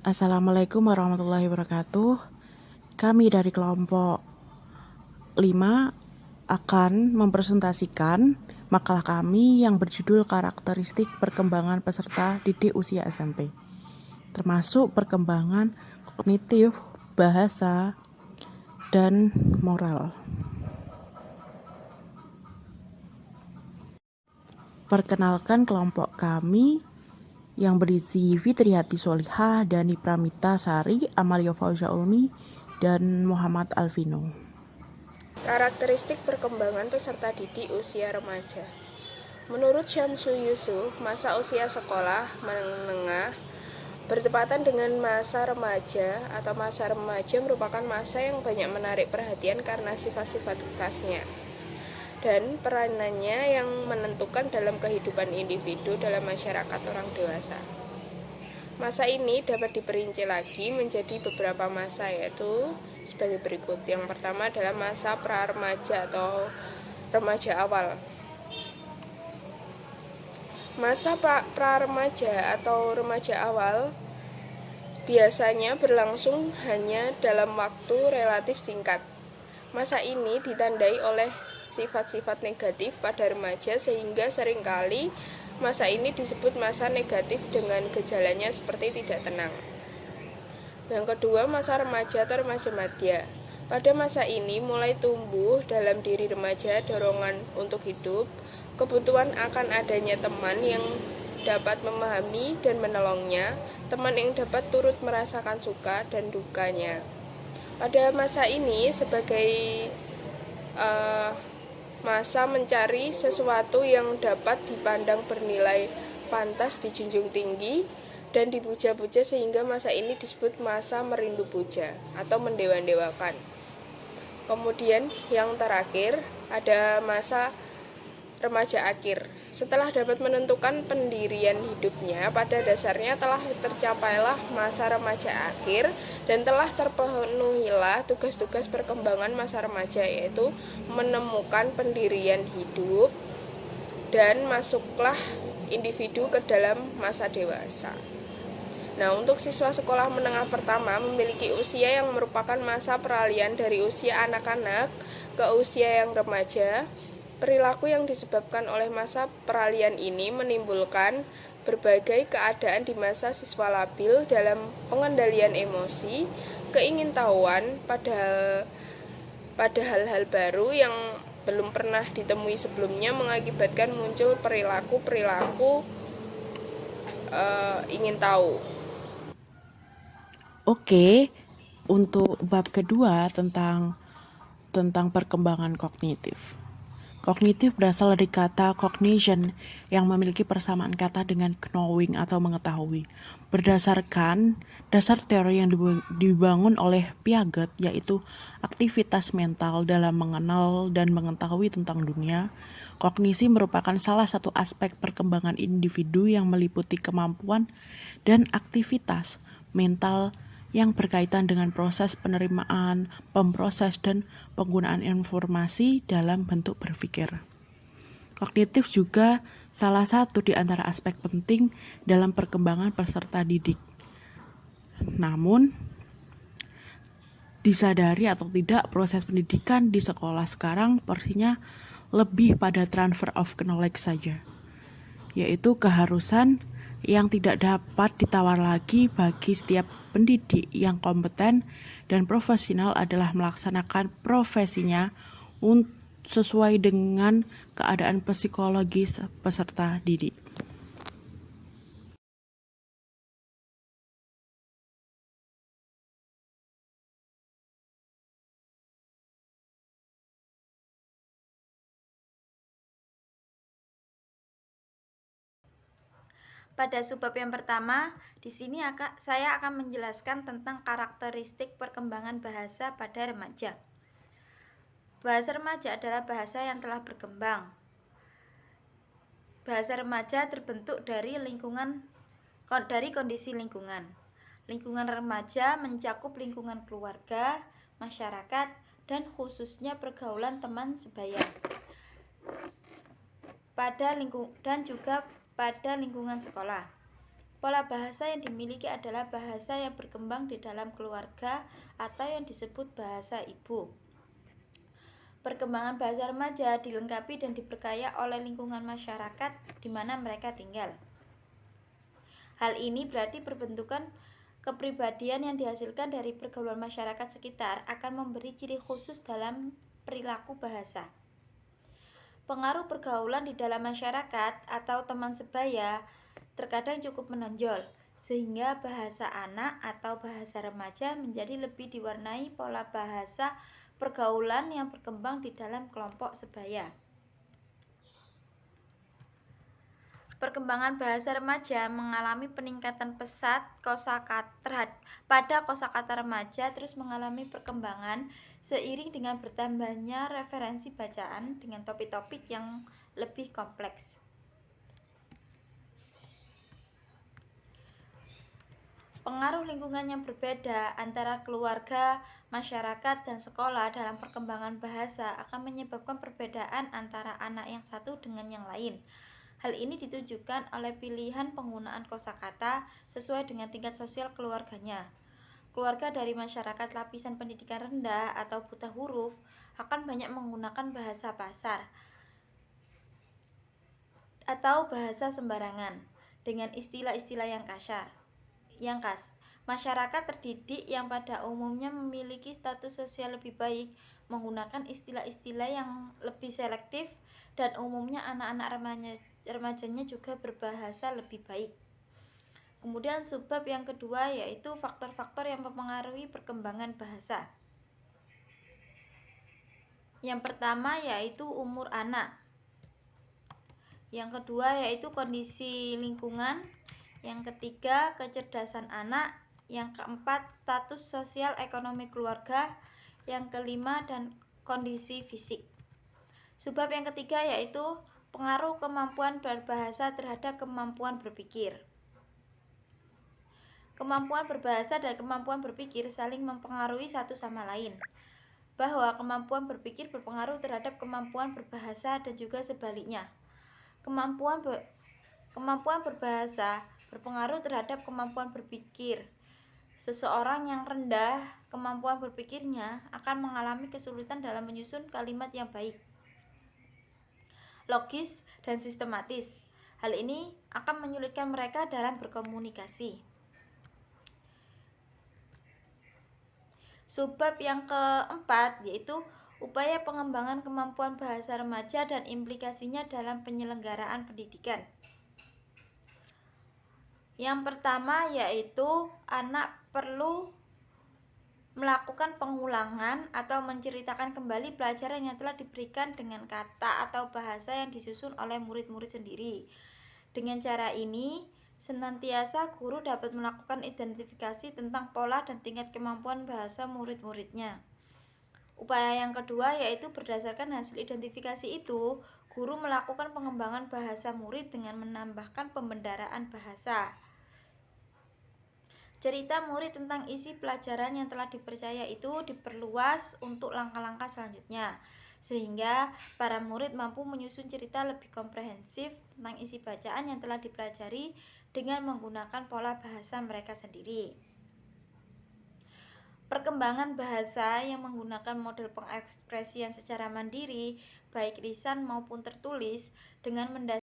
Assalamualaikum warahmatullahi wabarakatuh. Kami dari kelompok 5 akan mempresentasikan makalah kami yang berjudul karakteristik perkembangan peserta didik usia SMP, termasuk perkembangan kognitif, bahasa, dan moral. Perkenalkan kelompok kami yang berisi Fitriati Solihah, Dani Pramita Sari, Amalia Fauza Ulmi, dan Muhammad Alvino. Karakteristik perkembangan peserta didik usia remaja. Menurut Syamsu Yusuf, masa usia sekolah menengah bertepatan dengan masa remaja atau masa remaja merupakan masa yang banyak menarik perhatian karena sifat-sifat khasnya dan peranannya yang menentukan dalam kehidupan individu dalam masyarakat orang dewasa. Masa ini dapat diperinci lagi menjadi beberapa masa, yaitu sebagai berikut. Yang pertama adalah masa pra-remaja atau remaja awal. Masa pra-remaja atau remaja awal biasanya berlangsung hanya dalam waktu relatif singkat. Masa ini ditandai oleh sifat-sifat negatif pada remaja sehingga seringkali masa ini disebut masa negatif dengan gejalanya seperti tidak tenang. Yang kedua, masa remaja atau remaja madya. Pada masa ini mulai tumbuh dalam diri remaja dorongan untuk hidup, kebutuhan akan adanya teman yang dapat memahami dan menolongnya, teman yang dapat turut merasakan suka dan dukanya. Pada masa ini sebagai masa mencari sesuatu yang dapat dipandang bernilai pantas dijunjung tinggi dan dipuja-puja sehingga masa ini disebut masa merindu puja atau mendewa-dewakan. Kemudian yang terakhir ada masa remaja akhir. Setelah dapat menentukan pendirian hidupnya, pada dasarnya telah tercapailah masa remaja akhir dan telah terpenuhilah tugas-tugas perkembangan masa remaja, yaitu menemukan pendirian hidup dan masuklah individu ke dalam masa dewasa. Nah, untuk siswa sekolah menengah pertama memiliki usia yang merupakan masa peralihan dari usia anak-anak ke usia yang remaja. Perilaku yang disebabkan oleh masa peralihan ini menimbulkan berbagai keadaan di masa siswa labil dalam pengendalian emosi, keingintahuan pada hal-hal baru yang belum pernah ditemui sebelumnya mengakibatkan muncul perilaku ingin tahu. Oke, untuk bab kedua tentang perkembangan kognitif. Kognitif berasal dari kata cognition yang memiliki persamaan kata dengan knowing atau mengetahui. Berdasarkan dasar teori yang dibangun oleh Piaget, yaitu aktivitas mental dalam mengenal dan mengetahui tentang dunia, kognisi merupakan salah satu aspek perkembangan individu yang meliputi kemampuan dan aktivitas mental yang berkaitan dengan proses penerimaan, pemproses, dan penggunaan informasi dalam bentuk berpikir. Kognitif juga salah satu di antara aspek penting dalam perkembangan peserta didik. Namun, disadari atau tidak, proses pendidikan di sekolah sekarang porsinya lebih pada transfer of knowledge saja, yaitu keharusan yang tidak dapat ditawar lagi bagi setiap pendidik yang kompeten dan profesional adalah melaksanakan profesinya sesuai dengan keadaan psikologis peserta didik. Pada subbab yang pertama, di sini saya akan menjelaskan tentang karakteristik perkembangan bahasa pada remaja. Bahasa remaja adalah bahasa yang telah berkembang. Bahasa remaja terbentuk dari kondisi lingkungan. Lingkungan remaja mencakup lingkungan keluarga, masyarakat, dan khususnya pergaulan teman sebaya. Dan juga pada lingkungan sekolah. Pola bahasa yang dimiliki adalah bahasa yang berkembang di dalam keluarga atau yang disebut bahasa ibu. Perkembangan bahasa remaja dilengkapi dan diperkaya oleh lingkungan masyarakat di mana mereka tinggal. Hal ini berarti perbentukan kepribadian yang dihasilkan dari pergaulan masyarakat sekitar akan memberi ciri khusus dalam perilaku bahasa. Pengaruh pergaulan di dalam masyarakat atau teman sebaya terkadang cukup menonjol, sehingga bahasa anak atau bahasa remaja menjadi lebih diwarnai pola bahasa pergaulan yang berkembang di dalam kelompok sebaya. Perkembangan bahasa remaja mengalami peningkatan pesat pada kosakata remaja terus mengalami perkembangan seiring dengan bertambahnya referensi bacaan dengan topik-topik yang lebih kompleks. Pengaruh lingkungan yang berbeda antara keluarga, masyarakat, dan sekolah dalam perkembangan bahasa akan menyebabkan perbedaan antara anak yang satu dengan yang lain. Hal ini ditunjukkan oleh pilihan penggunaan kosakata sesuai dengan tingkat sosial keluarganya. Keluarga dari masyarakat lapisan pendidikan rendah atau buta huruf akan banyak menggunakan bahasa pasar atau bahasa sembarangan dengan istilah-istilah yang khas. Masyarakat terdidik yang pada umumnya memiliki status sosial lebih baik menggunakan istilah-istilah yang lebih selektif dan umumnya anak-anak remajanya juga berbahasa lebih baik. Kemudian subbab yang kedua yaitu faktor-faktor yang mempengaruhi perkembangan bahasa. Yang pertama yaitu umur anak. Yang kedua yaitu kondisi lingkungan. Yang ketiga, kecerdasan anak. Yang keempat, status sosial ekonomi keluarga. Yang kelima, dan kondisi fisik. Sebab yang ketiga yaitu pengaruh kemampuan berbahasa terhadap kemampuan berpikir. Kemampuan berbahasa dan kemampuan berpikir saling mempengaruhi satu sama lain. Bahwa kemampuan berpikir berpengaruh terhadap kemampuan berbahasa dan juga sebaliknya. Kemampuan berbahasa berpengaruh terhadap kemampuan berpikir. Seseorang yang rendah kemampuan berpikirnya akan mengalami kesulitan dalam menyusun kalimat yang baik, logis, dan sistematis. Hal ini akan menyulitkan mereka dalam berkomunikasi. Subbab yang keempat yaitu upaya pengembangan kemampuan bahasa remaja dan implikasinya dalam penyelenggaraan pendidikan. Yang pertama yaitu anak perlu melakukan pengulangan atau menceritakan kembali pelajaran yang telah diberikan dengan kata atau bahasa yang disusun oleh murid-murid sendiri. Dengan cara ini, senantiasa guru dapat melakukan identifikasi tentang pola dan tingkat kemampuan bahasa murid-muridnya. Upaya yang kedua yaitu berdasarkan hasil identifikasi itu, guru melakukan pengembangan bahasa murid dengan menambahkan pembendaraan bahasa. Cerita murid tentang isi pelajaran yang telah dipercaya itu diperluas untuk langkah-langkah selanjutnya, sehingga para murid mampu menyusun cerita lebih komprehensif tentang isi bacaan yang telah dipelajari dengan menggunakan pola bahasa mereka sendiri. Perkembangan bahasa yang menggunakan model pengekspresian secara mandiri, baik lisan maupun tertulis, dengan mendasari